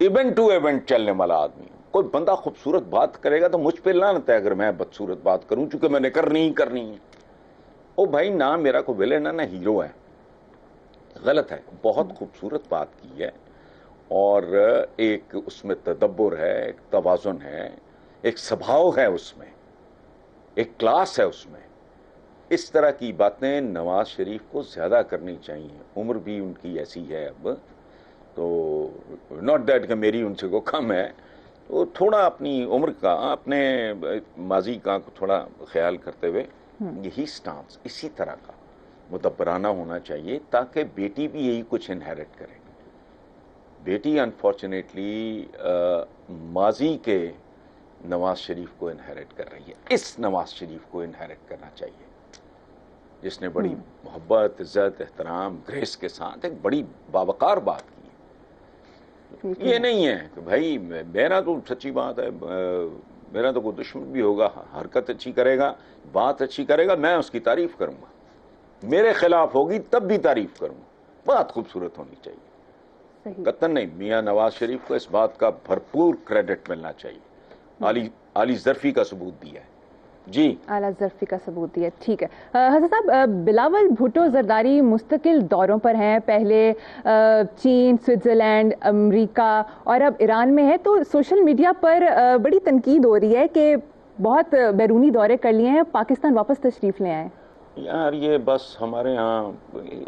Event to event چلنے والا آدمی ہوں. کوئی بندہ خوبصورت بات کرے گا تو مجھ پہ لعنت ہے اگر میں بدصورت بات کروں, چونکہ میں نے کرنی ہے. او بھائی, نہ میرا کوئی ولن ہے نہ ہیرو ہے. غلط ہے. بہت خوبصورت بات کی ہے, اور ایک اس میں تدبر ہے, ایک توازن ہے, ایک سبھاؤ ہے, اس میں ایک کلاس ہے. اس میں اس طرح کی باتیں نواز شریف کو زیادہ کرنی چاہیے. عمر بھی ان کی ایسی ہے اب, تو ناٹ دیٹ کہ میری ان سے کو کم ہے, تو تھوڑا اپنی عمر کا, اپنے ماضی کا تھوڑا خیال کرتے ہوئے یہی سٹانس اسی طرح کا مدبرانہ ہونا چاہیے, تاکہ بیٹی بھی یہی کچھ انہیرٹ کرے. بیٹی انفارچونیٹلی ماضی کے نواز شریف کو انہیرٹ کر رہی ہے. اس نواز شریف کو انہیرٹ کرنا چاہیے جس نے بڑی محبت, عزت, احترام, گریس کے ساتھ ایک بڑی باوقار بات کی. یہ نہیں ہے کہ بھائی میرا تو سچی بات ہے, میرا تو کوئی دشمن بھی ہوگا, حرکت اچھی کرے گا, بات اچھی کرے گا, میں اس کی تعریف کروں گا. میرے خلاف ہوگی تب بھی تعریف کروں گا. بات خوبصورت ہونی چاہیے. قطعاً نہیں, میاں نواز شریف کو اس بات کا بھرپور کریڈٹ ملنا چاہیے. علی ظرفی کا ثبوت دیا ہے. جی, اعلیٰ ظرفی کا ثبوت دیا. ٹھیک ہے حسن صاحب, بلاول بھٹو زرداری مستقل دوروں پر ہیں, پہلے چین, سوئٹزرلینڈ, امریکہ اور اب ایران میں ہے, تو سوشل میڈیا پر بڑی تنقید ہو رہی ہے کہ بہت بیرونی دورے کر لیے ہیں, پاکستان واپس تشریف لے آئے. یار یہ بس ہمارے ہاں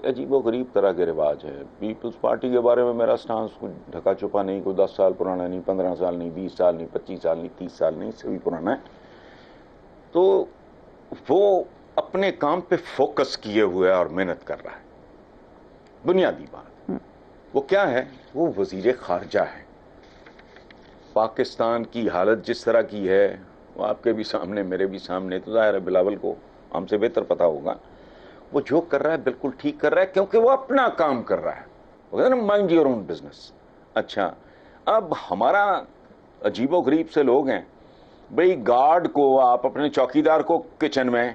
عجیب و غریب طرح کے رواج ہے. پیپلز پارٹی کے بارے میں میرا سٹانس کوئی ڈھکا چھپا نہیں, کوئی 10 سال پرانا نہیں, 15 سال نہیں, 20 سال نہیں, 25 سال نہیں, 30 سال نہیں, اس سے بھی پرانا ہے. تو وہ اپنے کام پہ فوکس کیے ہوئے اور محنت کر رہا ہے. بنیادی بات وہ کیا ہے, وہ وزیر خارجہ ہے. پاکستان کی حالت جس طرح کی ہے وہ آپ کے بھی سامنے, میرے بھی سامنے, تو ظاہر ہے بلاول کو ہم سے بہتر پتا ہوگا. وہ جو کر رہا ہے بالکل ٹھیک کر رہا ہے, کیونکہ وہ اپنا کام کر رہا ہے. وہ کہتے ہیں نا مائنڈ یور اون بزنس. اچھا, اب ہمارا عجیب و غریب سے لوگ ہیں, بھئی گارڈ کو آپ اپنے چوکیدار کو کچن میں,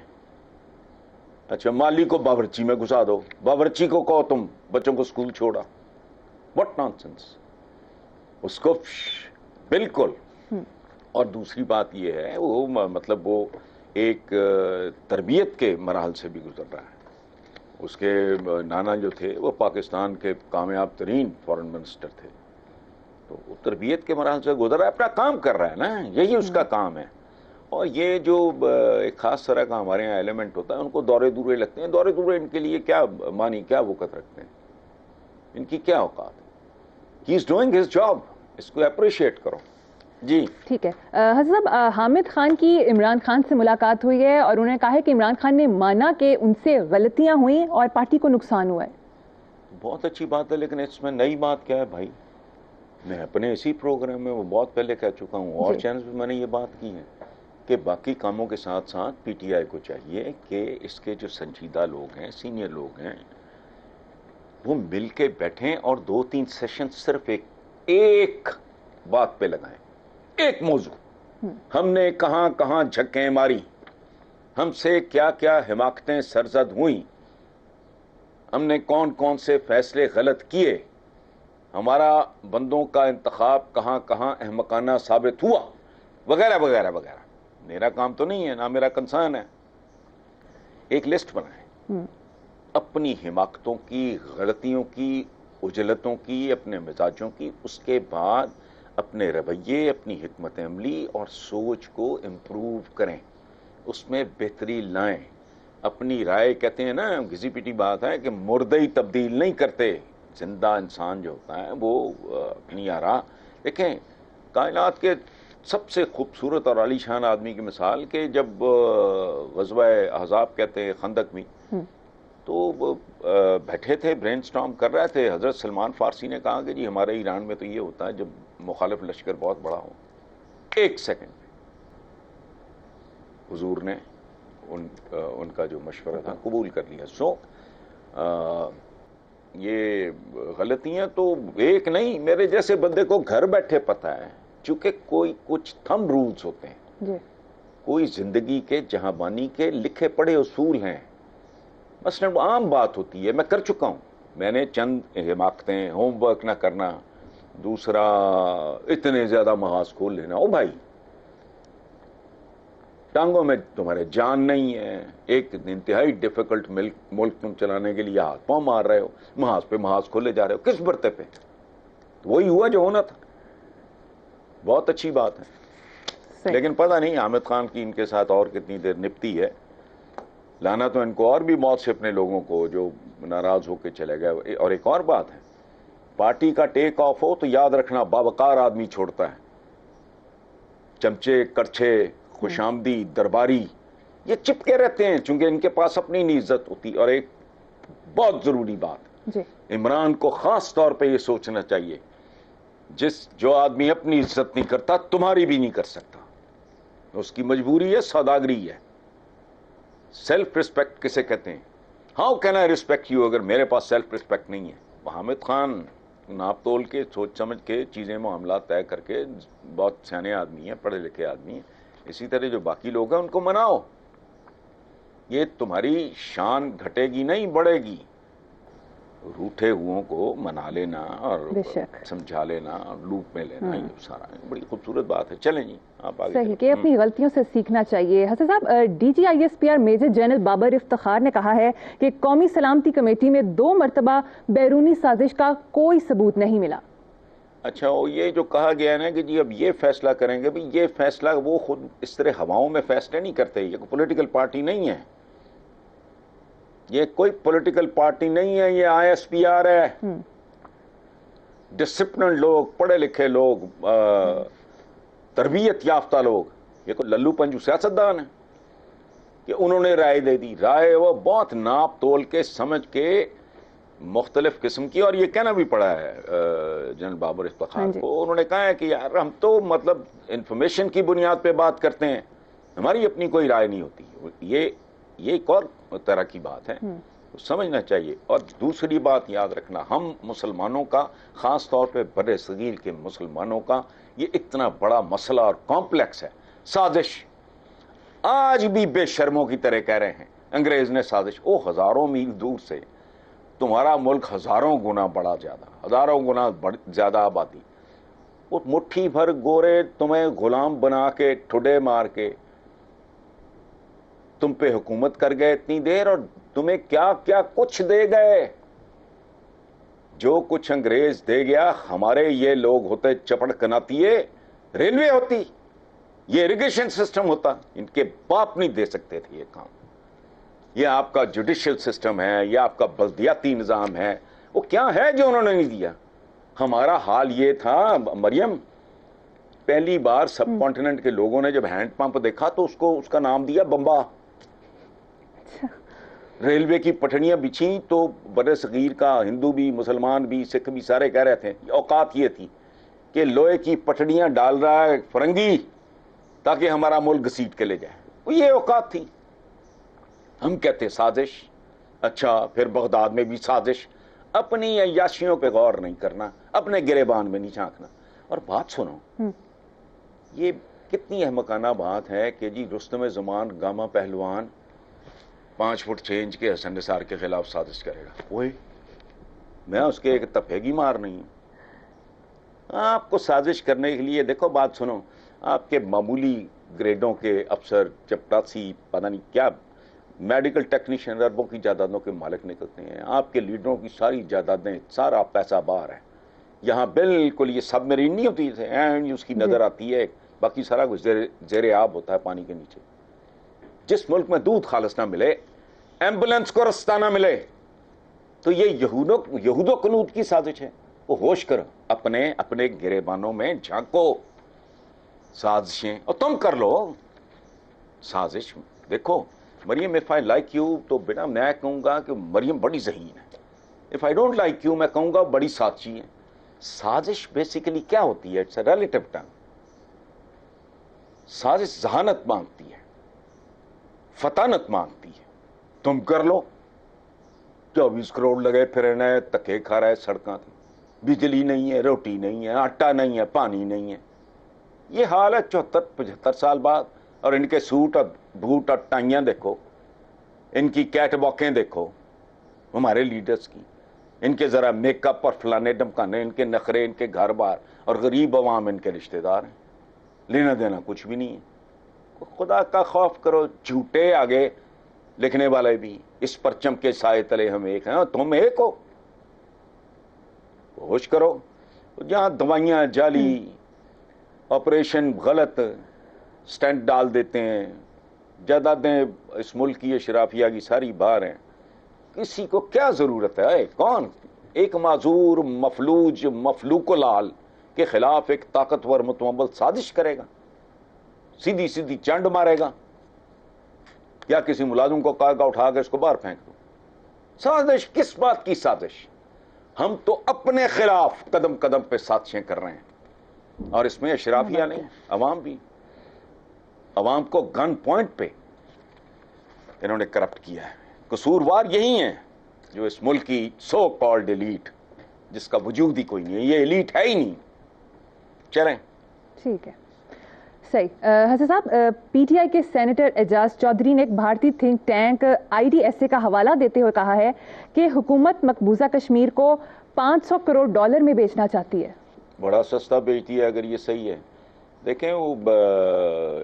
اچھا مالی کو باورچی میں گھسا دو, باورچی کو کہو تم بچوں کو سکول چھوڑا. What naan sense. اس کو بالکل. اور دوسری بات یہ ہے, وہ مطلب وہ ایک تربیت کے مراحل سے بھی گزر رہا ہے. اس کے نانا جو تھے وہ پاکستان کے کامیاب ترین فارن منسٹر تھے, تو وہ تربیت کے مراحل سے گزر رہا ہے, اپنا کام کر رہا ہے نا, یہی اس کا کام ہے. اور یہ جو ایک خاص طرح کا ہمارے یہاں ایلیمنٹ ہوتا ہے, ان کو دورے دورے لگتے ہیں. دورے دورے ان کے لیے کیا مانی, کیا وقت رکھتے ہیں, ان کی کیا اوقات ہے. ہی از ڈوئنگ ہز جاب, اس کو اپریشیٹ کرو. جی ٹھیک ہے حسن صاحب, حامد خان کی عمران خان سے ملاقات ہوئی ہے اور انہوں نے کہا ہے کہ عمران خان نے مانا کہ ان سے غلطیاں ہوئیں اور پارٹی کو نقصان ہوا ہے. بہت اچھی بات ہے, لیکن اس میں نئی بات کیا ہے بھائی. میں اپنے اسی پروگرام میں وہ بہت پہلے کہہ چکا ہوں, اور چینلز میں نے یہ بات کی ہے کہ باقی کاموں کے ساتھ ساتھ پی ٹی آئی کو چاہیے کہ اس کے جو سنجیدہ لوگ ہیں, سینئر لوگ ہیں, وہ مل کے بیٹھیں اور 2-3 سیشن صرف ایک بات پہ لگائیں, ایک موضوع. ہم نے کہاں کہاں جھکیں ماری, ہم سے کیا کیا حماقتیں سرزد ہوئیں, ہم نے کون کون سے فیصلے غلط کیے, ہمارا بندوں کا انتخاب کہاں کہاں احمقانہ ثابت ہوا, وغیرہ وغیرہ وغیرہ. میرا کام تو نہیں ہے, نہ میرا کنسرن ہے. ایک لسٹ بنائیں اپنی حماقتوں کی, غلطیوں کی, اجلتوں کی, اپنے مزاجوں کی. اس کے بعد اپنے رویے, اپنی حکمت عملی اور سوچ کو امپروو کریں, اس میں بہتری لائیں. اپنی رائے, کہتے ہیں نا, گھسی پیٹی بات ہے کہ مردے ہی تبدیل نہیں کرتے, زندہ انسان جو ہوتا ہے وہ اپنی آراء. دیکھیں کائنات کے سب سے خوبصورت اور عالی شان آدمی کی مثال کہ جب غزوہ احزاب کہتے ہیں, خندق میں, تو بیٹھے تھے, برین سٹارم کر رہے تھے. حضرت سلمان فارسی نے کہا کہ جی ہمارے ایران میں تو یہ ہوتا ہے جب مخالف لشکر بہت بڑا ہو. 1 سیکنڈ میں حضور نے ان کا جو مشورہ تھا قبول کر لیا. سو یہ غلطیاں تو ایک نہیں, میرے جیسے بندے کو گھر بیٹھے پتہ ہے, چونکہ کوئی کچھ تھم رولز ہوتے ہیں, کوئی زندگی کے جہاں بانی کے لکھے پڑھے اصول ہیں. مثلا عام بات ہوتی ہے, میں کر چکا ہوں, میں نے چند حماقتیں, ہوم ورک نہ کرنا, دوسرا اتنے زیادہ محاذ کھول لینا. او بھائی ٹانگوں میں تمہارے جان نہیں ہے, ایک انتہائی ڈیفیکلٹ ملک تم چلانے کے لیے ہاتھ پاؤں مار رہے ہو, محاذ پہ محاذ کھولے جا رہے ہو, کس برتے پہ؟ وہی ہوا جو ہونا تھا. بہت اچھی بات ہے, لیکن پتہ نہیں حامد خان کی ان کے ساتھ اور کتنی دیر نپتی ہے. لانا تو ان کو اور بھی موت سے اپنے لوگوں کو جو ناراض ہو کے چلے گئے. اور ایک اور بات ہے, پارٹی کا ٹیک آف ہو تو یاد رکھنا باوقار آدمی چھوڑتا ہے. چمچے کڑچھے خوش آمدی درباری یہ چپکے رہتے ہیں چونکہ ان کے پاس اپنی نہیں عزت ہوتی. اور ایک بہت ضروری بات, عمران کو خاص طور پہ یہ سوچنا چاہیے, جو آدمی اپنی عزت نہیں کرتا تمہاری بھی نہیں کر سکتا. اس کی مجبوری ہے, سوداگری ہے. سیلف رسپیکٹ کسے کہتے ہیں؟ How can I respect you اگر میرے پاس سیلف رسپیکٹ نہیں ہے؟ حامد خان ناپ تول کے سوچ سمجھ کے چیزیں معاملات طے کر کے بہت سیانے آدمی ہیں, پڑھے لکھے آدمی ہیں. اسی طرح جو باقی لوگ ہیں ان کو مناؤ. یہ تمہاری شان گھٹے گی نہیں بڑھے گی. روٹھے ہوئوں کو منا لینا اور سمجھا لینا اور لوپ میں لینا, یہ سارا بڑی خوبصورت بات ہے. چلیں جی آپ آگے. صحیح کہ اپنی غلطیوں سے سیکھنا چاہیے. حسن صاحب, D G I S P R major general Babar Iftikhar نے کہا ہے کہ قومی سلامتی کمیٹی میں 2 مرتبہ بیرونی سازش کا کوئی ثبوت نہیں ملا. اچھا, یہ جو کہا گیا ہے نا کہ جی اب یہ فیصلہ کریں گے, بھی یہ فیصلہ وہ خود اس طرح ہواؤں میں فیصلے نہیں کرتے. یہ کوئی پولیٹیکل پارٹی نہیں ہے, یہ کوئی پولیٹیکل پارٹی نہیں ہے, یہ آئی ایس پی آر ہے. ڈسپلنڈ لوگ, پڑھے لکھے لوگ, تربیت یافتہ لوگ. یہ کوئی للو پنجو سیاستدان ہے کہ انہوں نے رائے دے دی. رائے وہ بہت ناپ تول کے سمجھ کے مختلف قسم کی, اور یہ کہنا بھی پڑا ہے جنرل بابر افتخار کو. انہوں نے کہا ہے کہ یار ہم تو مطلب انفارمیشن کی بنیاد پہ بات کرتے ہیں, ہماری اپنی کوئی رائے نہیں ہوتی. یہ ایک اور طرح کی بات ہے, سمجھنا چاہیے. اور دوسری بات یاد رکھنا, ہم مسلمانوں کا, خاص طور پہ بر صغیر کے مسلمانوں کا یہ اتنا بڑا مسئلہ اور کمپلیکس ہے. سازش آج بھی بے شرموں کی طرح کہہ رہے ہیں انگریز نے سازش. او ہزاروں میل دور سے تمہارا ملک ہزاروں گنا بڑا زیادہ, ہزاروں گنا زیادہ آبادی, وہ مٹھی بھر گورے تمہیں غلام بنا کے ٹھڈے مار کے تم پہ حکومت کر گئے اتنی دیر, اور تمہیں کیا کیا کچھ دے گئے. جو کچھ انگریز دے گیا, ہمارے یہ لوگ ہوتے چپڑ کناتیے, ریلوے ہوتی, یہ اریگیشن سسٹم ہوتا, ان کے باپ نہیں دے سکتے تھے یہ کام. یہ آپ کا جوڈیشل سسٹم ہے, یہ آپ کا بلدیاتی نظام ہے, وہ کیا ہے جو انہوں نے نہیں دیا. ہمارا حال یہ تھا مریم, پہلی بار سب کانٹیننٹ کے لوگوں نے جب ہینڈ پمپ دیکھا تو اس کا نام دیا بمبا. ریلوے کی پٹڑیاں بچھیں تو بر صغیر کا ہندو بھی, مسلمان بھی, سکھ بھی سارے کہہ رہے تھے اوقات یہ تھی کہ لوہے کی پٹڑیاں ڈال رہا ہے فرنگی تاکہ ہمارا ملک گھسیٹ کے لے جائے. وہ یہ اوقات تھی. ہم کہتے سازش. اچھا, پھر بغداد میں بھی سازش. اپنی عیاشیوں پہ غور نہیں کرنا, اپنے گریبان میں نہیں جھانکنا. اور بات سنو, یہ کتنی احمقانہ بات ہے کہ جی رستم زمان گاما پہلوان 5 فٹ 6 انچ کے حسن نثار کے خلاف سازش کرے گا. وہی میں اس کے ایک تفیگی مار نہیں ہوں. آپ کو سازش کرنے کے لیے, دیکھو بات سنو, آپ کے معمولی گریڈوں کے افسر, چپڑاسی, پتہ نہیں کیا میڈیکل ٹیکنیشین اربوں کی جائیدادوں کے مالک نکلتے ہیں. آپ کے لیڈروں کی ساری جائیدادیں, سارا پیسہ باہر ہے. یہاں بالکل یہ سب میرین نہیں ہوتی اینڈ اس کی نظر آتی ہے, باقی سارا کچھ زیر آب ہوتا ہے پانی کے نیچے. جس ملک میں دودھ خالص نہ ملے, ایمبولینس کو رستہ نہ ملے, تو یہ یہود و کنود کی سازش ہے. وہ ہوش کرو, اپنے گریبانوں میں جھانکو. سازشیں اور تم کر لو سازش. دیکھو مریم, if I like you تو بیٹا میں کہوں گا کہ مریم بڑی ذہین ہے. if I don't like you میں کہوں گا بڑی ساتھی ہے. سازش بیسیکلی کیا ہوتی ہے؟ It's a relative term. سازش ذہانت مانگتی ہے, فطانت مانگتی ہے. تم کر لو. 24 کروڑ لگے پھر رہے, تکے کھا رہے سڑکاں تھی, بجلی نہیں ہے, روٹی نہیں ہے, آٹا نہیں ہے, پانی نہیں ہے. یہ حال ہے 74-75 سال بعد. اور ان کے سوٹ اور بوٹ اور ٹائیاں دیکھو, ان کی کیٹ واکیں دیکھو ہمارے لیڈرز کی. ان کے ذرا میک اپ اور فلانے ڈمکانے، ان کے نخرے، ان کے گھر بار، اور غریب عوام ان کے رشتہ دار ہیں، لینا دینا کچھ بھی نہیں ہے۔ خدا کا خوف کرو، جھوٹے آگے لکھنے والے بھی، اس پرچم کے سائے تلے ہم ایک ہیں، اور تم ایک ہو، ہوش کرو۔ جہاں دوائیاں جعلی، آپریشن غلط، سٹینٹ ڈال دیتے ہیں، جائیدادیں اس ملک کی اشرافیہ کی ساری باہر ہیں، کسی کو کیا ضرورت ہے؟ کون ایک معذور مفلوج مفلوک لال کے خلاف ایک طاقتور متمول سازش کرے گا، سیدھی سیدھی چنڈ مارے گا، یا کسی ملازم کو کہے گا اٹھا کے اس کو باہر پھینک دو؟ سازش کس بات کی سازش؟ ہم تو اپنے خلاف قدم قدم پہ سازشیں کر رہے ہیں، اور اس میں اشرافیہ نہیں، عوام بھی۔ عوام کو گن پوائنٹ پہ انہوں نے کرپٹ کیا ہے۔ قصوروار یہی ہیں جو اس ملک کی سو کالڈ ایلیٹ، جس کا وجود ہی کوئی نہیں ہے، یہ ایلیٹ ہے ہی نہیں۔ چلیں ٹھیک ہے، صحیح۔ حسن صاحب، پی ٹی آئی کے سینیٹر اعجاز چودھری نے ایک بھارتی تھنک ٹینک IDSA کا حوالہ دیتے ہوئے کہا ہے کہ حکومت مقبوضہ کشمیر کو $500 کروڑ میں بیچنا چاہتی ہے۔ بڑا سستا بیچتی ہے اگر یہ صحیح ہے۔ دیکھیں وہ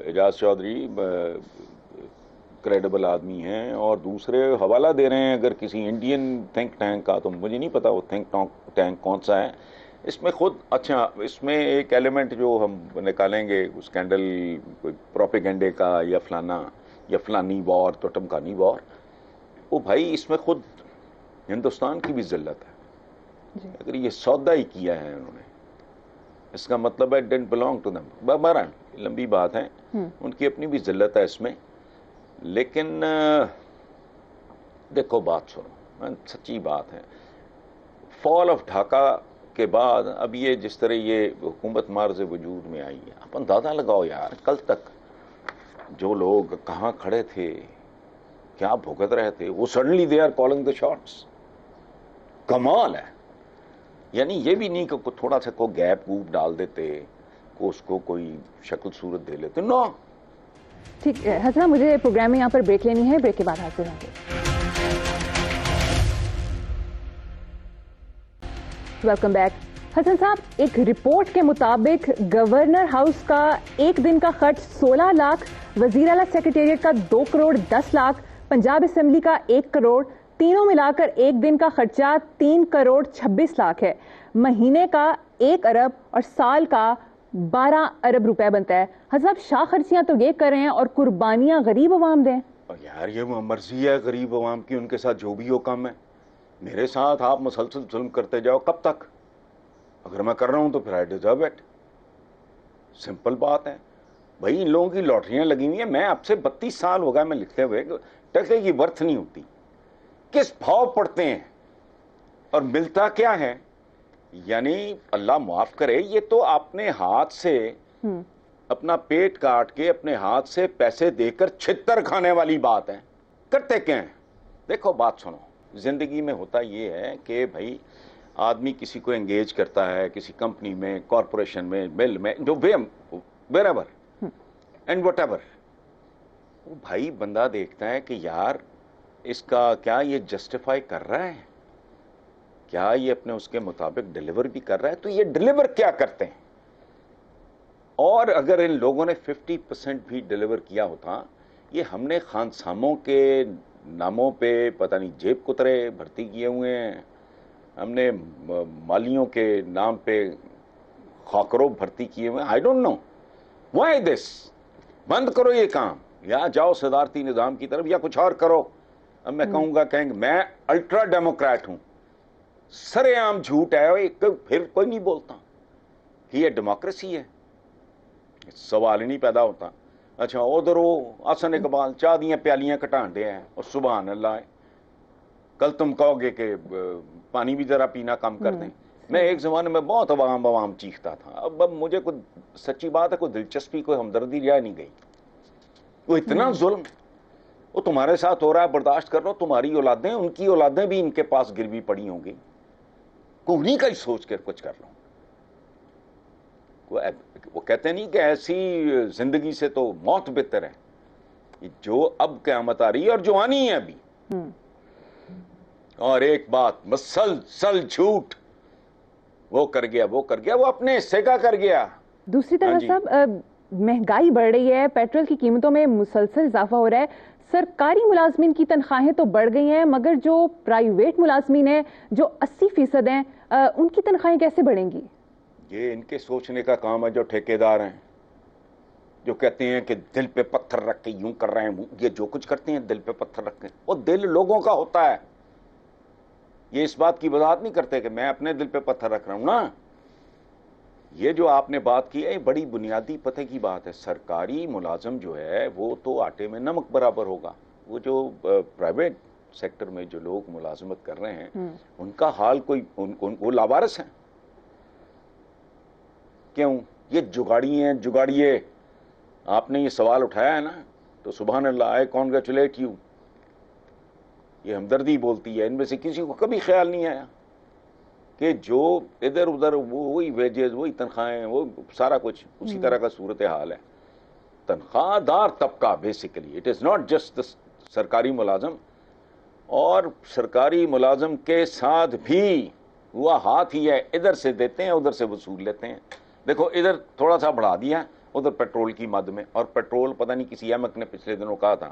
اعجاز چودھری کریڈیبل آدمی ہیں، اور دوسرے حوالہ دے رہے ہیں اگر کسی انڈین تھنک ٹینک کا، تو مجھے نہیں پتا وہ تھنک ٹینک کون سا ہے۔ اس میں خود اچھا، اس میں ایک ایلیمنٹ جو ہم نکالیں گے اسکینڈل کوئی پروپیگنڈے کا یا فلانا یا فلانی وار تو ٹمکانی وار، وہ بھائی اس میں خود ہندوستان کی بھی ذلت ہے۔ اگر یہ سودا ہی کیا ہے انہوں نے، اس کا مطلب ہے ڈنٹ بلانگ ٹو دم۔ بہرحال لمبی بات ہے، ان کی اپنی بھی ذلت ہے اس میں۔ لیکن دیکھو بات سنو، سچی بات ہے، فال آف ڈھاکہ کے بعد اب یہ جس طرح یہ حکومت مارز وجود میں آئی ہے، آپ اندازہ لگاؤ یار، کل تک جو لوگ کہاں کھڑے تھے، کیا بھگت رہے تھے، وہ suddenly they are calling the shots. کمال ہے، یعنی یہ بھی نہیں کہ تھوڑا سا کوئی گیپ گوپ ڈال دیتے، کو اس کو کوئی شکل صورت دے لیتے، نو۔ ٹھیک ہے حسنا، مجھے پروگرام میں یہاں پر بریک لینی ہے، بریک کے بعد حاضر ہوں گے۔ Welcome back. حسن صاحب، ایک رپورٹ کے مطابق گورنر ہاؤس کا ایک دن کا خرچ 16 لاکھ، وزیر اعلیٰ سیکریٹریٹ کا 2 کروڑ 10 لاکھ، پنجاب اسمبلی کا 1 کروڑ، تینوں ملا کر ایک دن کا خرچہ 3 کروڑ 26 لاکھ ہے، مہینے کا 1 ارب اور سال کا 12 ارب روپے بنتا ہے۔ حضرت شاہ خرچیاں تو یہ کریں اور قربانیاں غریب عوام دیں۔ یار یہ مرضی ہے غریب عوام کی، ان کے ساتھ جو بھی ہو کم ہے۔ میرے ساتھ آپ مسلسل ظلم کرتے جاؤ، کب تک؟ اگر میں کر رہا ہوں تو پھر آئی ڈیزرو اٹ، سمپل بات ہے۔ بھائی ان لوگوں کی لاٹریاں لگی ہوئی ہیں، میں اب سے 32 سال ہو گئے میں لکھتے ہوئے، ٹکے کی ورتھ نہیں ہوتی، کس بھاؤ پڑتے ہیں اور ملتا کیا ہے؟ یعنی اللہ معاف کرے، یہ تو اپنے ہاتھ سے اپنا پیٹ کاٹ کے اپنے ہاتھ سے پیسے دے کر چھتر کھانے والی بات ہے۔ کرتے کیا ہیں؟ دیکھو بات سنو، زندگی میں ہوتا یہ ہے کہ بھائی آدمی کسی کو انگیج کرتا ہے، کسی کمپنی میں، کارپوریشن میں، مل میں، جو where ever and what ever, وہ بھائی بندہ دیکھتا ہے کہ یار اس کا کیا یہ جسٹیفائی کر رہا ہے، کیا یہ اپنے اس کے مطابق ڈیلیور بھی کر رہا ہے، تو یہ ڈیلیور کیا کرتے ہیں۔ اور اگر ان لوگوں نے 50% بھی ڈیلیور کیا ہوتا، یہ ہم نے خانساموں کے ناموں پہ پتہ نہیں جیب کترے بھرتی کیے ہوئے ہیں، ہم نے مالیوں کے نام پہ خاکرو بھرتی کیے ہوئے ہیں۔ I don't know why this. بند کرو یہ کام، یا جاؤ صدارتی نظام کی طرف یا کچھ اور کرو۔ اب میں کہوں گا، کہیں گے میں الٹرا ڈیموکریٹ ہوں، سرے عام جھوٹ ہے، پھر کوئی نہیں بولتا کہ یہ ڈیموکریسی ہے، سوال ہی نہیں پیدا ہوتا۔ اچھا ادھر وہ حسن اقبال چاہ دیاں پیالیاں کٹان دے ہیں، اور سبحان اللہ ہے، کل تم کہو گے کہ پانی بھی ذرا پینا کم کر دیں۔ میں ایک زمانے میں بہت عوام چیختا تھا، اب مجھے کوئی سچی بات ہے کوئی دلچسپی کوئی ہمدردی رہ نہیں گئی۔ وہ اتنا ظلم وہ تمہارے ساتھ ہو رہا ہے، برداشت کر لو، تمہاری اولادیں، ان کی اولادیں بھی ان کے پاس گروی پڑی ہوں گی، انہیں کا ہی سوچ کے کچھ کر لو۔ وہ کہتے نہیں کہ ایسی زندگی سے تو موت بہتر ہے، جو اب قیامت آ رہی ہے اور جو آنی ہے ابھی۔ اور ایک بات مسلسل جھوٹ، وہ کر گیا وہ کر گیا، وہ اپنے حصے کا کر گیا. دوسری طرف صاحب مہنگائی بڑھ رہی ہے، پیٹرول کی قیمتوں میں مسلسل اضافہ ہو رہا ہے، سرکاری ملازمین کی تنخواہیں تو بڑھ گئی ہیں مگر جو پرائیویٹ ملازمین ہیں جو 80% ہیں ان کی تنخواہیں کیسے بڑھیں گی؟ یہ ان کے سوچنے کا کام ہے جو ٹھیکیدار ہیں، جو کہتے ہیں کہ دل پہ پتھر رکھ کے یوں کر رہے ہیں، یہ جو کچھ کرتے ہیں دل پہ پتھر رکھ کے، وہ دل لوگوں کا ہوتا ہے. یہ اس بات کی وضاحت نہیں کرتے کہ میں اپنے دل پہ پتھر رکھ رہا ہوں نا. یہ جو آپ نے بات کی ہے بڑی بنیادی پتہ کی بات ہے. سرکاری ملازم جو ہے وہ تو آٹے میں نمک برابر ہوگا. وہ جو پرائیویٹ سیکٹر میں جو لوگ ملازمت کر رہے ہیں ان کا حال کوئی وہ لاوارث ہیں. کیوں؟ یہ جگاڑی ہیں، جگاڑیے. آپ نے یہ سوال اٹھایا ہے نا تو سبحان اللہ، آئی کانگریچولیٹ یو. یہ ہمدردی بولتی ہے. ان میں سے کسی کو کبھی خیال نہیں آیا کہ جو ادھر ادھر وہی ویجز، وہی تنخواہیں، وہ سارا کچھ اسی طرح کا صورتحال ہے. تنخواہ دار طبقہ basically, it is not just سرکاری ملازم. اور سرکاری ملازم کے ساتھ بھی ہوا ہاتھ ہی ہے، ادھر سے دیتے ہیں ادھر سے وصول لیتے ہیں. دیکھو ادھر تھوڑا سا بڑھا دیا ادھر پیٹرول کی مد میں، اور پیٹرول پتہ نہیں کسی احمق نے پچھلے دنوں کہا تھا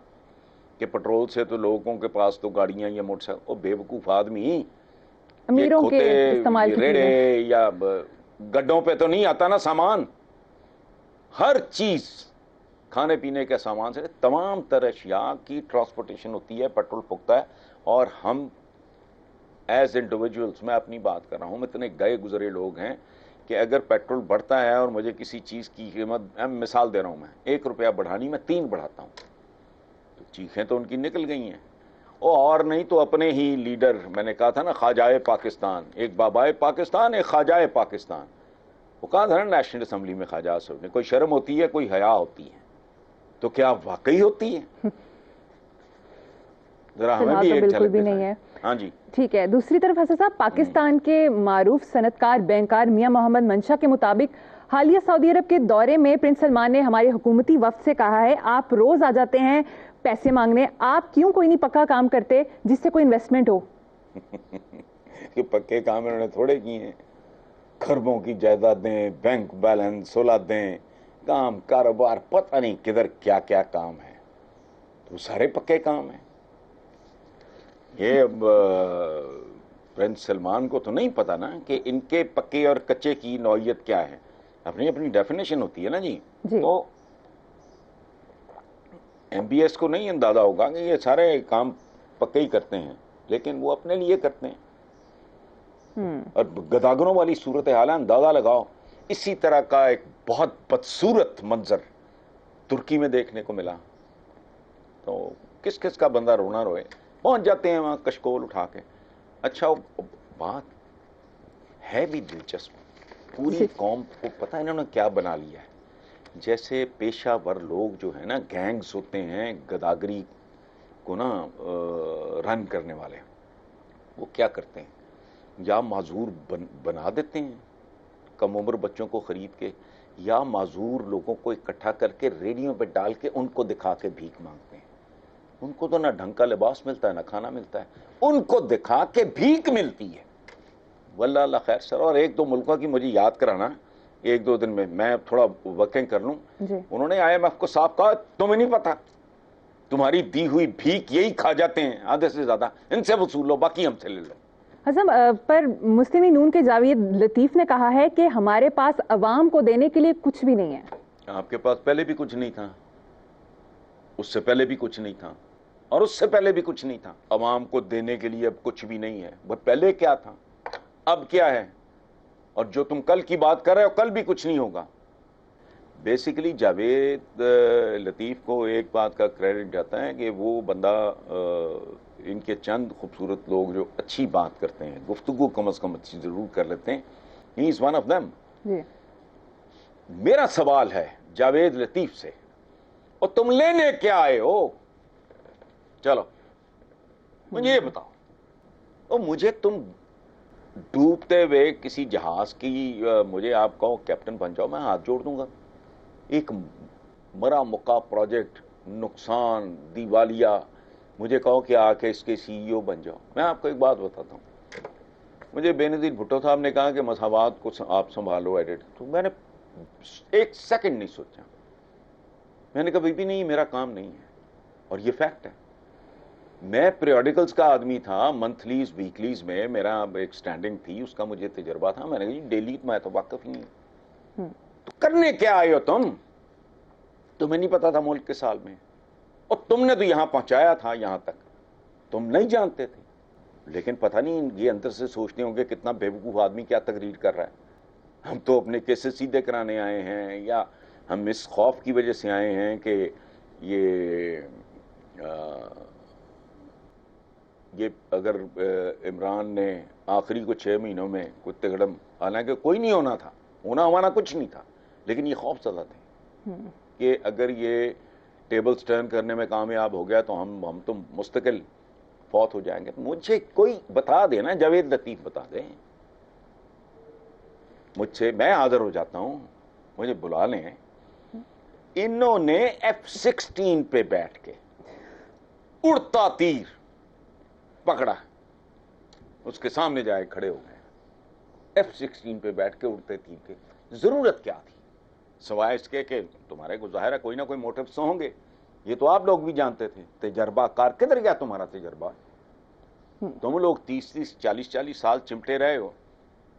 کہ پیٹرول سے تو لوگوں کے پاس تو گاڑیاں یا موٹر سائیکل. وہ بے وقوف آدمی، امیروں کے استعمال کی ریڑے چیزیں یا گڈوں پہ تو نہیں آتا نا سامان. ہر چیز کھانے پینے کے سامان سے تمام تر اشیاء کی ٹرانسپورٹیشن ہوتی ہے، پیٹرول پھکتا ہے. اور ہم ایز انڈیویجولس، میں اپنی بات کر رہا ہوں، اتنے گئے گزرے لوگ ہیں کہ اگر پیٹرول بڑھتا ہے اور مجھے کسی چیز کی قیمت، مثال دے رہا ہوں، میں 1 روپیہ بڑھانی میں 3 بڑھاتا ہوں تو چیخیں تو ان کی نکل گئی ہیں. اور نہیں تو اپنے ہی لیڈر، میں نے کہا تھا نا خواجہ پاکستان، ایک بابائے پاکستان ایک خواجہ پاکستان، وہ کہا تھا نا نیشنل اسمبلی میں خواجہ صاحب نے، کوئی شرم ہوتی ہے کوئی حیا ہوتی ہے، تو کیا واقعی ہوتی ہے؟ ذرا ہمیں بھی ایک بالکل بھی جھلک نہیں ہے. ہاں جی ٹھیک ہے. دوسری طرف حسن صاحب، پاکستان کے معروف صنعتکار بینکار میاں محمد منشا کے مطابق حالیہ سعودی عرب کے دورے میں پرنس سلمان نے ہمارے حکومتی وفد سے کہا ہے آپ روز آ جاتے ہیں پیسے مانگنے، آپ کیوں کوئی نہیں پکا کام کرتے جس سے کوئی انویسٹمنٹ ہو؟ کہ پکے کام انہوں نے تھوڑے کیے ہیں. خربوں کی جائیدادیں، بینک بیلنس، اولادیں، کام کاروبار، پتہ نہیں کدھر کیا کیا کام ہے، تو سارے پکے کام ہیں. یہ پرنس سلمان کو تو نہیں پتا نا کہ ان کے پکے اور کچے کی نوعیت کیا ہے. اپنی اپنی ڈیفینیشن ہوتی ہے نا جی. تو ایم بی ایس کو نہیں اندازہ ہوگا کہ یہ سارے کام پکے ہی کرتے ہیں، لیکن وہ اپنے لیے کرتے ہیں. اور گداگروں والی صورتحال ہے، اندازہ لگاؤ. اسی طرح کا ایک بہت بدصورت منظر ترکی میں دیکھنے کو ملا. تو کس کس کا بندہ رونا روئے. پہنچ جاتے ہیں وہاں کشکول اٹھا کے. اچھا بات ہے بھی دلچسپ، پوری قوم کو پتہ انہوں نے کیا بنا لیا ہے. جیسے پیشہ ور لوگ جو ہیں نا، گینگز ہوتے ہیں گداگری کو نا رن کرنے والے، وہ کیا کرتے ہیں، یا معذور بنا دیتے ہیں کم عمر بچوں کو خرید کے، یا معذور لوگوں کو اکٹھا کر کے ریڈیو پہ ڈال کے ان کو دکھا کے بھیک مانگتے ہیں. ان کو تو نہ ڈھنگ کا لباس ملتا ہے نہ کھانا ملتا ہے، ان کو دکھا کے بھیک ملتی ہے. واللہ اللہ خیر سر. اور 1-2 ملکوں کی مجھے یاد کرانا 1-2 دن میں تھوڑا ورکنگ کر لوں. انہوں نے IMF کو صاف کہا تمہیں نہیں پتا، تمہاری دی ہوئی بھیک یہی کھا جاتے ہیں آدھے سے زیادہ، ان سے وصول لو باقی ہم سے لے لو. حسن پر مسلم نون کے جاوید لطیف نے کہا ہے کہ ہمارے پاس عوام کو دینے کے لیے کچھ بھی نہیں ہے. آپ کے پاس پہلے بھی کچھ نہیں تھا، اس سے پہلے بھی کچھ نہیں تھا، اور اس سے پہلے بھی کچھ نہیں تھا. عوام کو دینے کے لیے اب کچھ بھی نہیں ہے. وہ پہلے کیا تھا، اب کیا ہے، اور جو تم کل کی بات کر رہے ہو کل بھی کچھ نہیں ہوگا. بیسیکلی جاوید لطیف کو ایک بات کا کریڈٹ جاتا ہے کہ وہ بندہ، ان کے چند خوبصورت لوگ جو اچھی بات کرتے ہیں، گفتگو کم از کم اچھی ضرور کر لیتے ہیں، ہی از ون آف دیم. میرا سوال ہے جاوید لطیف سے، اور تم لینے کیا آئے ہو؟ چلو مجھے یہ بتاؤ. اور مجھے تم ڈوبتے ہوئے کسی جہاز کی، مجھے آپ کہو کیپٹن بن جاؤ، میں ہاتھ جوڑ دوں گا. ایک مرا مکا پروجیکٹ، نقصان، دیوالیہ، مجھے کہو کہ آ کے اس کے سی ای او بن جاؤ. میں آپ کو ایک بات بتاتا ہوں. مجھے بے نظیر بھٹو صاحب نے کہا کہ مساوات کو آپ سنبھالو ایڈٹ, تو میں نے ایک سیکنڈ نہیں سوچا. میں نے کہا بھی نہیں, میرا کام نہیں ہے, اور یہ فیکٹ ہے. میں پیریوڈیکلز کا آدمی تھا, منتھلیز ویکلیز میں میرا ایک سٹینڈنگ تھی, اس کا مجھے تجربہ تھا. میں نے کہا ڈیلی میں تو واقف ہی نہیں. تو کرنے کیا آئے ہو تم؟ تمہیں نہیں پتا تھا ملک کے سال میں, اور تم نے تو یہاں پہنچایا تھا, یہاں تک تم نہیں جانتے تھے. لیکن پتہ نہیں یہ اندر سے سوچتے ہوں گے کتنا بے وقوف آدمی کیا تقریر کر رہا ہے. ہم تو اپنے کیسز سیدھے کرانے آئے ہیں, یا ہم اس خوف کی وجہ سے آئے ہیں کہ یہ اگر عمران نے آخری کو 6 مہینوں میں کوئی تگڑم, حالانکہ کوئی نہیں ہونا تھا, ہونا ہمارا کچھ نہیں تھا, لیکن یہ خوف زدہ تھے کہ اگر یہ ٹیبلز ٹرن کرنے میں کامیاب ہو گیا تو ہم تو مستقل فوت ہو جائیں گے. مجھے کوئی بتا دے نا, جاوید لطیف بتا دیں مجھ سے, میں حاضر ہو جاتا ہوں, مجھے بلا لیں. انہوں نے F-16 پہ بیٹھ کے اڑتا تیر پکڑا, اس کے سامنے جائے کھڑے ہو گئے. F-16 پہ بیٹھ کے اڑتے تیر کے ضرورت کیا تھی, سوائے اس کے کہ تمہارے کو ظاہر ہے کوئی نہ کوئی موٹیوز تو ہوں گے. یہ تو آپ لوگ بھی جانتے تھے. تجربہ کار کدھر گیا تمہارا تجربہ؟ تم لوگ 30 40 سال چمٹے رہے ہو,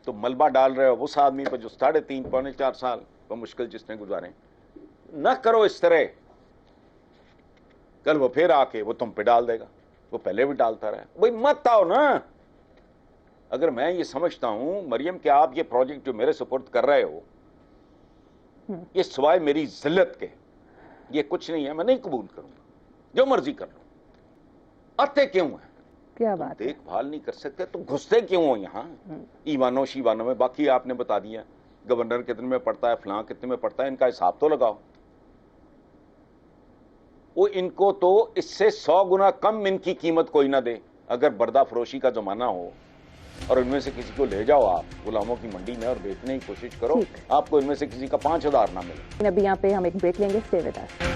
تو ملبہ ڈال رہے ہو اس آدمی پہ جو 3.5 پونے 4 سال مشکل جس نے گزارے. نہ کرو اس طرح, کل وہ پھر آ کے وہ تم پہ ڈال دے گا, وہ پہلے بھی ڈالتا رہا. بھائی مت آؤ نا. اگر میں یہ سمجھتا ہوں مریم کہ آپ یہ پروجیکٹ جو میرے سپرد کر رہے ہو یہ سوائے میری ذلت کے یہ کچھ نہیں ہے, میں نہیں قبول کروں گا. جو مرضی کر لو. آتے کیوں ہیں؟ کیا بات, دیکھ بھال نہیں کر سکتے تو گھستے کیوں ہو یہاں ایوانوں شیوانوں میں؟ باقی آپ نے بتا دیا گورنر کتنے میں پڑتا ہے, فلاں کتنے میں پڑتا ہے, ان کا حساب تو لگاؤ. وہ ان کو تو اس سے 100 گنا کم ان کی قیمت کوئی نہ دے. اگر بردہ فروشی کا زمانہ ہو اور ان میں سے کسی کو لے جاؤ آپ غلاموں کی منڈی میں اور بیچنے کی کوشش کرو, آپ کو ان میں سے کسی کا 5000 نہ ملے. ابھی یہاں پہ ہم ایک بریک لیں گے. Stay with us.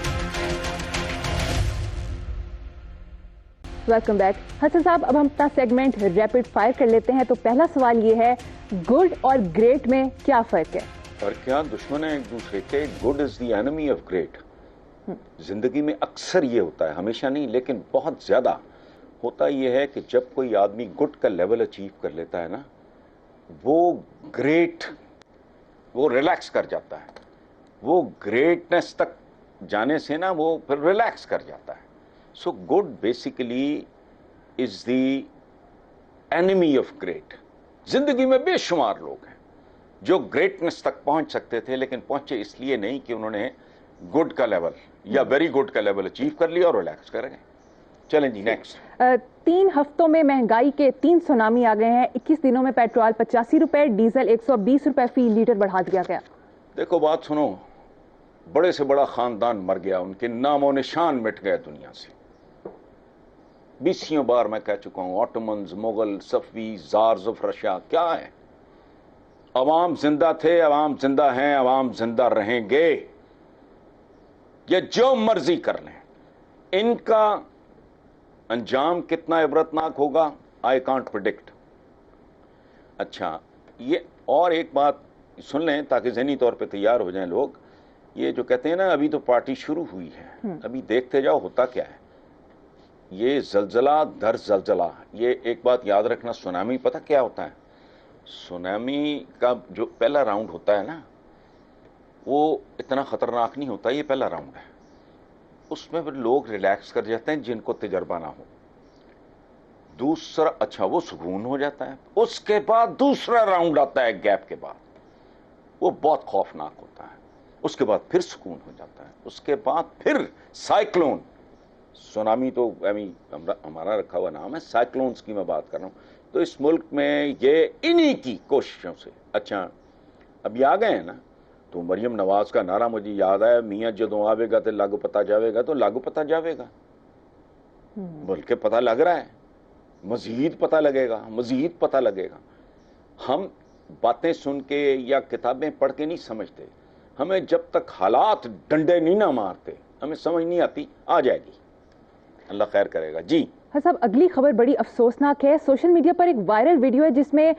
Welcome back. Hasan صاحب, اب ہم اپنا سیگمنٹ ریپڈ فائر کر لیتے ہیں. تو پہلا سوال یہ ہے, گڈ اور گریٹ میں کیا فرق ہے؟ اور کیا دشمن ہے ایک دوسرے کے؟ Good is the enemy of great. زندگی میں اکثر یہ ہوتا ہے, ہمیشہ نہیں لیکن بہت زیادہ ہوتا یہ ہے کہ جب کوئی آدمی گڈ کا لیول اچیو کر لیتا ہے نا, وہ گریٹ, وہ ریلیکس کر جاتا ہے. وہ گریٹنس تک جانے سے نا وہ پھر ریلیکس کر جاتا ہے. So good basically is the enemy of great. زندگی میں بے شمار لوگ ہیں جو گریٹنس تک پہنچ سکتے تھے لیکن پہنچے اس لیے نہیں کہ انہوں نے گڈ کا لیول یا ویری گڈ کا لیول اچیو کر لیا اور ریلیکس کر گئے. چلیں جی نیکسٹ. 3 ہفتوں میں مہنگائی کے 3 سونامی آ گئے ہیں. 21 دنوں میں پیٹرول 85 روپے, ڈیزل 120 روپے فی لیٹر بڑھا دیا گیا. دیکھو بات سنو, بڑے سے بڑا خاندان مر گیا, ان کے نام و نشان مٹ گئے دنیا سے. 20 بار میں کہہ چکا ہوں, آٹومنز, مغل, صفوی, زارز آف رشیا کیا ہے. عوام زندہ تھے, عوام زندہ ہیں, عوام زندہ رہیں گے. یہ جو مرضی کر لیں, ان کا انجام کتنا عبرتناک ہوگا آئی کانٹ پریڈکٹ. اچھا, یہ اور ایک بات سن لیں تاکہ ذہنی طور پہ تیار ہو جائیں لوگ. یہ جو کہتے ہیں نا ابھی تو پارٹی شروع ہوئی ہے, ابھی دیکھتے جاؤ ہوتا کیا ہے. یہ زلزلہ در زلزلہ, یہ ایک بات یاد رکھنا, سونامی پتہ کیا ہوتا ہے؟ سونامی کا جو پہلا راؤنڈ ہوتا ہے نا وہ اتنا خطرناک نہیں ہوتا. یہ پہلا راؤنڈ ہے, اس میں پھر لوگ ریلیکس کر جاتے ہیں جن کو تجربہ نہ ہو. دوسرا اچھا وہ سکون ہو جاتا ہے. اس کے بعد دوسرا راؤنڈ آتا ہے گیپ کے بعد, وہ بہت خوفناک ہوتا ہے. اس کے بعد پھر سکون ہو جاتا ہے. اس کے بعد پھر سائیکلون. سونامی تو ہمارا رکھا ہوا نام ہے, سائیکلونز کی میں بات کر رہا ہوں. تو اس ملک میں یہ انہی کی کوششوں سے. اچھا ابھی آ گئے ہیں نا, تو مریم نواز کا نعرہ مجھے یاد آیا, میاں جدوں آوے گا تو لاگو پتہ جاوے گا. تو لاگو پتہ جاوے گا, بلکہ پتہ لگ رہا ہے, مزید پتہ لگے گا, مزید پتہ لگے گا. ہم باتیں سن کے یا کتابیں پڑھ کے نہیں سمجھتے. ہمیں جب تک حالات ڈنڈے نہیں نہ مارتے ہمیں سمجھ نہیں آتی. آ جائے گی. اللہ خیر کرے گا. جی صاحب اگلی خبر بڑی افسوسناک ہے. سوشل میڈیا پر ایک وائرل ویڈیو ہے جس میں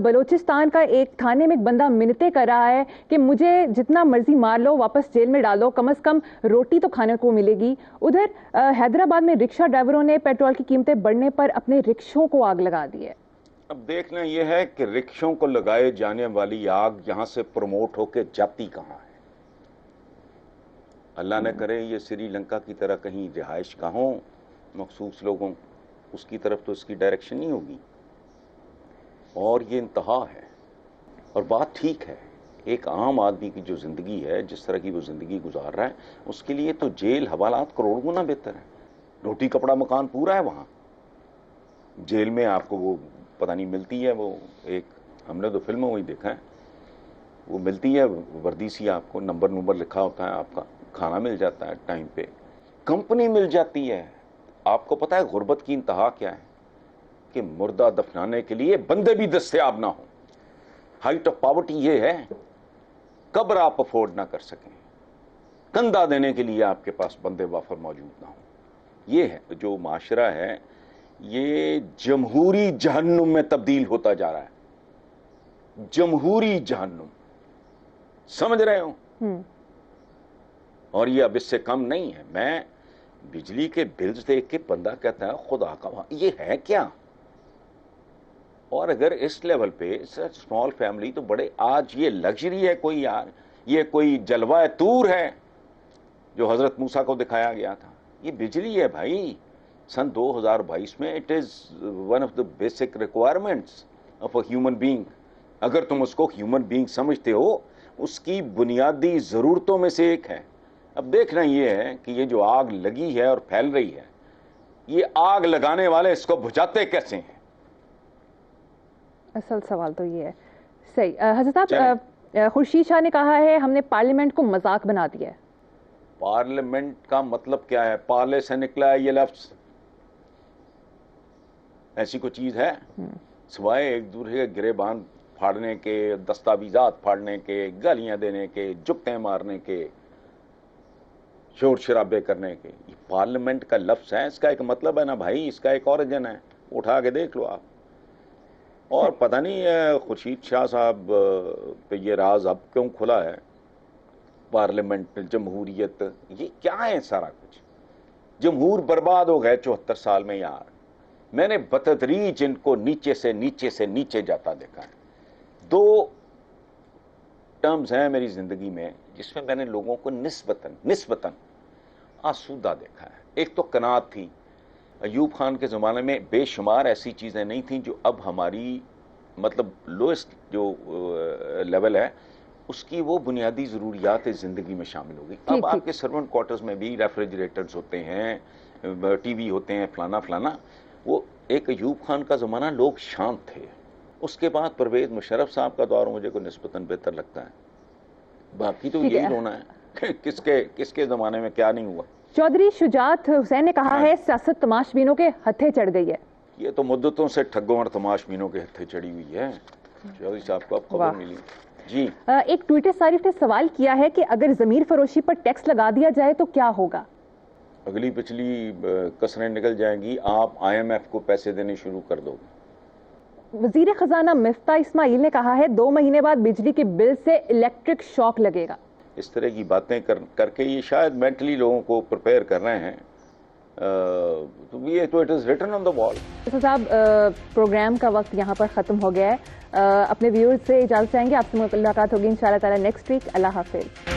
بلوچستان کا ایک تھانے میں ایک بندہ منتیں کر رہا ہے کہ مجھے جتنا مرضی مار لو واپس جیل میں ڈالو, کم از کم روٹی تو کھانے کو ملے گی. ادھر حیدرآباد میں رکشہ ڈرائیوروں نے پیٹرول کی قیمتیں بڑھنے پر اپنے رکشوں کو آگ لگا دی ہے. اب دیکھنا یہ ہے کہ رکشوں کو لگائے جانے والی آگ یہاں سے پروموٹ ہو کے جاتی کہاں ہے. اللہ نہ کرے یہ سری لنکا کی طرح کہیں رہائش گاہوں مخصوص لوگوں, اس کی طرف تو اس کی ڈائریکشن نہیں ہوگی. اور یہ انتہا ہے. اور بات ٹھیک ہے, ایک عام آدمی کی جو زندگی ہے, جس طرح کی وہ زندگی گزار رہا ہے, اس کے لیے تو جیل حوالات کروڑ گنا بہتر ہے. روٹی کپڑا مکان پورا ہے وہاں. جیل میں آپ کو وہ پتہ نہیں ملتی ہے, وہ ایک ہم نے تو فلموں میں ہی دیکھا ہے, وہ ملتی ہے وردی سی, آپ کو نمبر لکھا ہوتا ہے, آپ کا کھانا مل جاتا ہے ٹائم پہ, کمپنی مل جاتی ہے. آپ کو پتا ہے غربت کی انتہا کیا ہے؟ کہ مردہ دفنانے کے لیے بندے بھی دستیاب نہ ہوں. ہائٹ آف پاورٹی یہ ہے, قبر آپ افورڈ نہ کر سکیں, کندھا دینے کے لیے آپ کے پاس بندے وافر موجود نہ ہوں. یہ ہے جو معاشرہ ہے, یہ جمہوری جہنم میں تبدیل ہوتا جا رہا ہے. جمہوری جہنم, سمجھ رہے ہو؟ اور یہ اب اس سے کم نہیں ہے. میں بجلی کے بلز دیکھ کے بندہ کہتا ہے خدا کا یہ ہے کیا. اور اگر اس لیول پہ اسمال فیملی تو بڑے, آج یہ لگژری ہے کوئی یار, یہ کوئی جلوہ طور ہے جو حضرت موسیٰ کو دکھایا گیا تھا. یہ بجلی ہے بھائی, سن 2022 میں it is one of the basic requirements of a human being. اگر تم اس کو ہیومن بینگ سمجھتے ہو, اس کی بنیادی ضرورتوں میں سے ایک ہے. اب دیکھنا یہ ہے کہ یہ جو آگ لگی ہے اور پھیل رہی ہے, یہ آگ لگانے والے اس کو بجھاتے کیسے ہیں؟ اصل سوال تو یہ ہے. صحیح. حضرت صاحب, خورشید شاہ نے کہا ہے ہم نے پارلیمنٹ کو مذاق بنا دیا ہے. پارلیمنٹ کا مطلب کیا ہے؟ پارلے سے نکلا ہے یہ لفظ. ایسی کوئی چیز ہے سوائے ایک دوسرے کے گریبان پھاڑنے کے, دستاویزات پھاڑنے کے, گالیاں دینے کے, جپٹیں مارنے کے, شور شرابے کرنے کے. یہ پارلیمنٹ کا لفظ ہے, اس کا ایک مطلب ہے نا بھائی, اس کا ایک اوریجن ہے, اٹھا کے دیکھ لو آپ. اور پتہ نہیں خورشید شاہ صاحب پہ یہ راز اب کیوں کھلا ہے, پارلیمنٹ, جمہوریت, یہ کیا ہے سارا کچھ؟ جمہور برباد ہو گئے 74 سال میں یار. میں نے بتدریج ان کو نیچے سے نیچے سے نیچے جاتا دیکھا ہے. 2 ٹرمز ہیں میری زندگی میں جس میں نے لوگوں کو نسبتاً آسودہ دیکھا ہے. ایک تو قناعت تھی. ایوب خان کے زمانے میں بے شمار ایسی چیزیں نہیں تھیں جو اب ہماری مطلب لوئسٹ جو لیول ہے اس کی وہ بنیادی ضروریات زندگی میں شامل ہو گئی. اب آپ کے سرونٹ کوارٹرز میں بھی ریفریجریٹرز ہوتے ہیں, ٹی وی ہوتے ہیں, فلانا. وہ ایک ایوب خان کا زمانہ لوگ شانت تھے. اس کے بعد پرویز مشرف صاحب کا دور مجھے کو نسبتاً بہتر لگتا ہے. باقی تو یہی ہونا ہے کس کے زمانے میں کیا نہیں ہوا. چودھری شجاعت حسین نے کہا ہے سیاست تماش بینوں کے ہتھے چڑھ گئی ہے. یہ تو مدتوں سے ٹھگوں اور تماش بینوں کے ہتھے چڑھی ہوئی ہے. چودھری صاحب کو اب خبر ملی. جی, ایک ٹویٹر صارف نے سوال کیا ہے کہ اگر ضمیر فروشی پر ٹیکس لگا دیا جائے تو کیا ہوگا؟ اگلی پچھلی کسریں نکل جائیں گی, آپ IMF کو پیسے دینے شروع کر دو گے. وزیر خزانہ مفتاح اسماعیل نے کہا ہے 2 مہینے بعد بجلی کے بل سے الیکٹرک شاک لگے گا. اس طرح کی باتیں کر کے یہ شاید مینٹلی لوگوں کو پریپیئر کر رہے ہیں. تو اٹ از ریٹن آن دا وال. صاحب, پروگرام کا وقت یہاں پر ختم ہو گیا ہے. اپنے ویورز سے اجازت چاہیں گے, آپ سے ملاقات ہوگی انشاءاللہ تعالی نیکسٹ ویک. اللہ حافظ.